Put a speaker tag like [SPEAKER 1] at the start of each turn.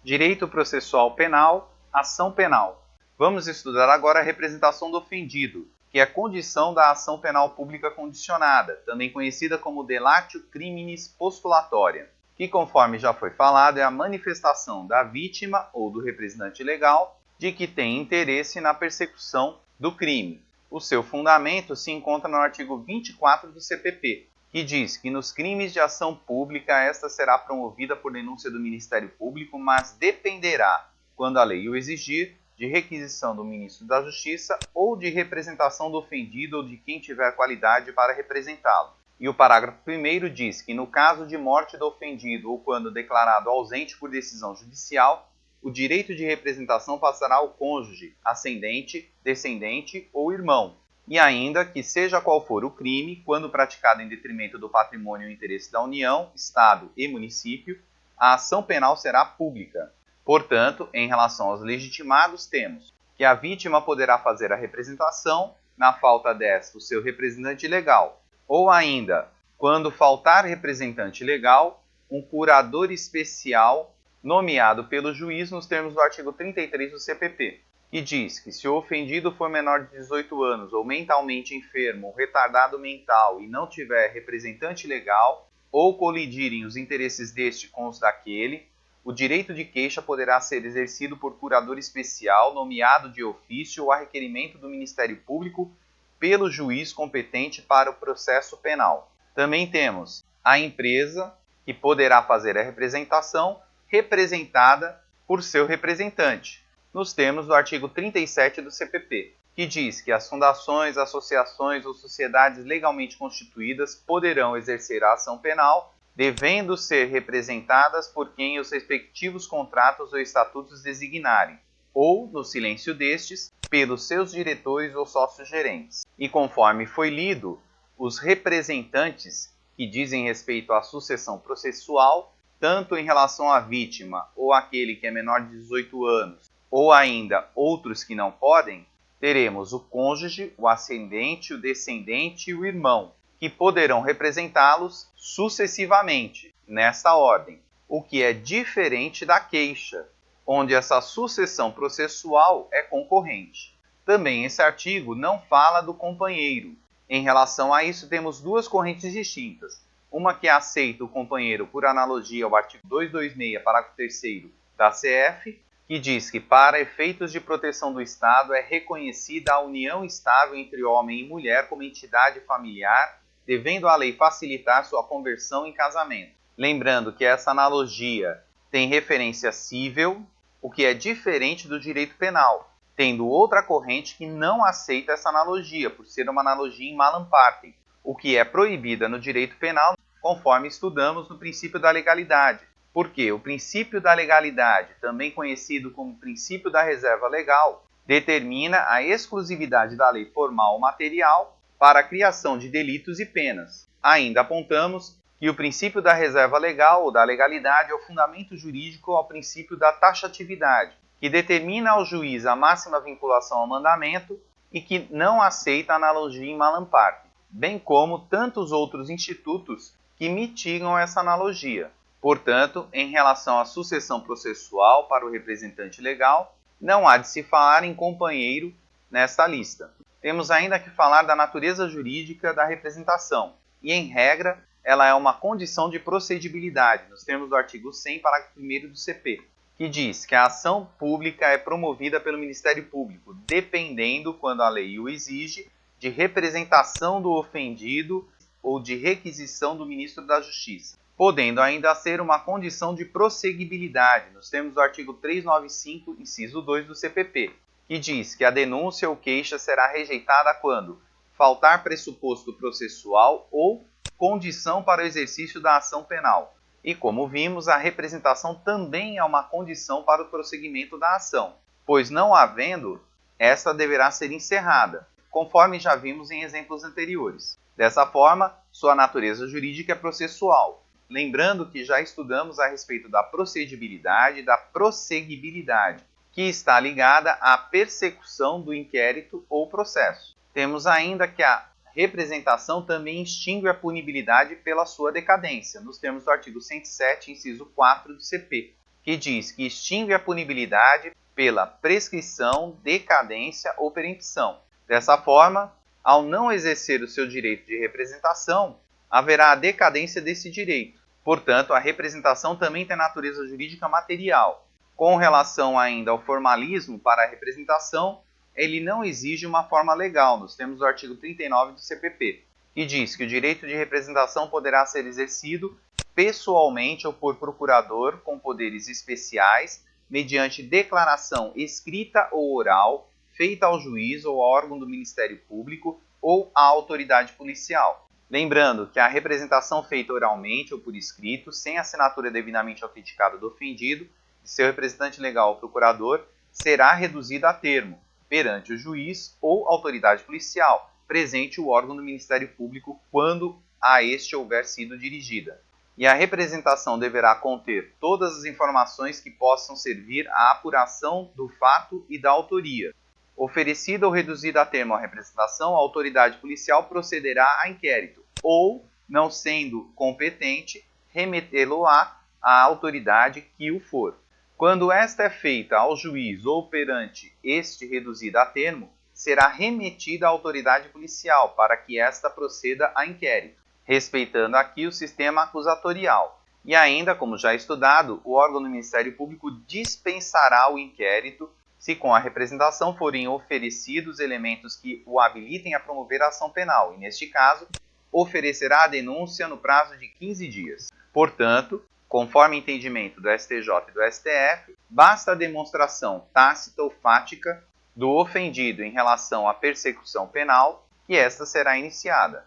[SPEAKER 1] Direito processual penal, ação penal. Vamos estudar agora a representação do ofendido, que é a condição da ação penal pública condicionada, também conhecida como delatio criminis postulatória, que, conforme já foi falado, é a manifestação da vítima ou do representante legal de que tem interesse na persecução do crime. O seu fundamento se encontra no artigo 24 do CPP, que diz que nos crimes de ação pública esta será promovida por denúncia do Ministério Público, mas dependerá, quando a lei o exigir, de requisição do Ministro da Justiça ou de representação do ofendido ou de quem tiver qualidade para representá-lo. E o parágrafo 1º diz que, no caso de morte do ofendido ou quando declarado ausente por decisão judicial, o direito de representação passará ao cônjuge, ascendente, descendente ou irmão. E ainda que, seja qual for o crime, quando praticado em detrimento do patrimônio e interesse da União, Estado e município, a ação penal será pública. Portanto, em relação aos legitimados, temos que a vítima poderá fazer a representação, na falta desta, o seu representante legal, ou ainda, quando faltar representante legal, um curador especial nomeado pelo juiz nos termos do artigo 33 do CPP, que diz que se o ofendido for menor de 18 anos ou mentalmente enfermo ou retardado mental e não tiver representante legal ou colidirem os interesses deste com os daquele, o direito de queixa poderá ser exercido por curador especial nomeado de ofício ou a requerimento do Ministério Público pelo juiz competente para o processo penal. Também temos a empresa, que poderá fazer a representação representada por seu representante, nos termos do artigo 37 do CPP, que diz que as fundações, associações ou sociedades legalmente constituídas poderão exercer a ação penal, devendo ser representadas por quem os respectivos contratos ou estatutos designarem, ou, no silêncio destes, pelos seus diretores ou sócios gerentes. E conforme foi lido, os representantes que dizem respeito à sucessão processual, tanto em relação à vítima ou àquele que é menor de 18 anos, ou ainda outros que não podem, teremos o cônjuge, o ascendente, o descendente e o irmão, que poderão representá-los sucessivamente, nesta ordem, o que é diferente da queixa, onde essa sucessão processual é concorrente. Também esse artigo não fala do companheiro. Em relação a isso, temos duas correntes distintas. Uma que aceita o companheiro por analogia ao artigo 226, parágrafo 3º da CF, que diz que, para efeitos de proteção do Estado, é reconhecida a união estável entre homem e mulher como entidade familiar, devendo a lei facilitar sua conversão em casamento. Lembrando que essa analogia tem referência cível, o que é diferente do direito penal, tendo outra corrente que não aceita essa analogia, por ser uma analogia in malam partem, o que é proibida no direito penal, conforme estudamos no princípio da legalidade. Porque o princípio da legalidade, também conhecido como princípio da reserva legal, determina a exclusividade da lei formal ou material para a criação de delitos e penas. Ainda apontamos que o princípio da reserva legal ou da legalidade é o fundamento jurídico ao princípio da taxatividade, que determina ao juiz a máxima vinculação ao mandamento e que não aceita a analogia in malam partem, bem como tantos outros institutos que mitigam essa analogia. Portanto, em relação à sucessão processual para o representante legal, não há de se falar em companheiro nesta lista. Temos ainda que falar da natureza jurídica da representação, e, em regra, ela é uma condição de procedibilidade, nos termos do artigo 100, parágrafo 1º do CP, que diz que a ação pública é promovida pelo Ministério Público, dependendo, quando a lei o exige, de representação do ofendido ou de requisição do Ministro da Justiça, podendo ainda ser uma condição de prosseguibilidade, nos termos do artigo 395, inciso 2 do CPP, que diz que a denúncia ou queixa será rejeitada quando faltar pressuposto processual ou condição para o exercício da ação penal. E, como vimos, a representação também é uma condição para o prosseguimento da ação, pois não havendo, esta deverá ser encerrada, conforme já vimos em exemplos anteriores. Dessa forma, sua natureza jurídica é processual. Lembrando que já estudamos a respeito da procedibilidade e da prosseguibilidade, que está ligada à persecução do inquérito ou processo. Temos ainda que a representação também extingue a punibilidade pela sua decadência, nos termos do artigo 107, inciso 4 do CP, que diz que extingue a punibilidade pela prescrição, decadência ou perempção. Dessa forma, ao não exercer o seu direito de representação, haverá a decadência desse direito. Portanto, a representação também tem natureza jurídica material. Com relação ainda ao formalismo para a representação, ele não exige uma forma legal, nos termos do artigo 39 do CPP, que diz que o direito de representação poderá ser exercido pessoalmente ou por procurador com poderes especiais, mediante declaração escrita ou oral, feita ao juiz ou ao órgão do Ministério Público ou à autoridade policial. Lembrando que a representação feita oralmente ou por escrito, sem assinatura devidamente autenticada do ofendido, de seu representante legal ou procurador, será reduzida a termo, perante o juiz ou autoridade policial, presente o órgão do Ministério Público quando a este houver sido dirigida. E a representação deverá conter todas as informações que possam servir à apuração do fato e da autoria. Oferecida ou reduzida a termo a representação, a autoridade policial procederá a inquérito, ou, não sendo competente, remetê-lo-á à autoridade que o for. Quando esta é feita ao juiz ou perante este reduzida a termo, será remetida à autoridade policial para que esta proceda a inquérito, respeitando aqui o sistema acusatorial. E ainda, como já estudado, o órgão do Ministério Público dispensará o inquérito se com a representação forem oferecidos elementos que o habilitem a promover a ação penal, e neste caso, oferecerá a denúncia no prazo de 15 dias. Portanto, conforme entendimento do STJ e do STF, basta a demonstração tácita ou fática do ofendido em relação à persecução penal, que esta será iniciada.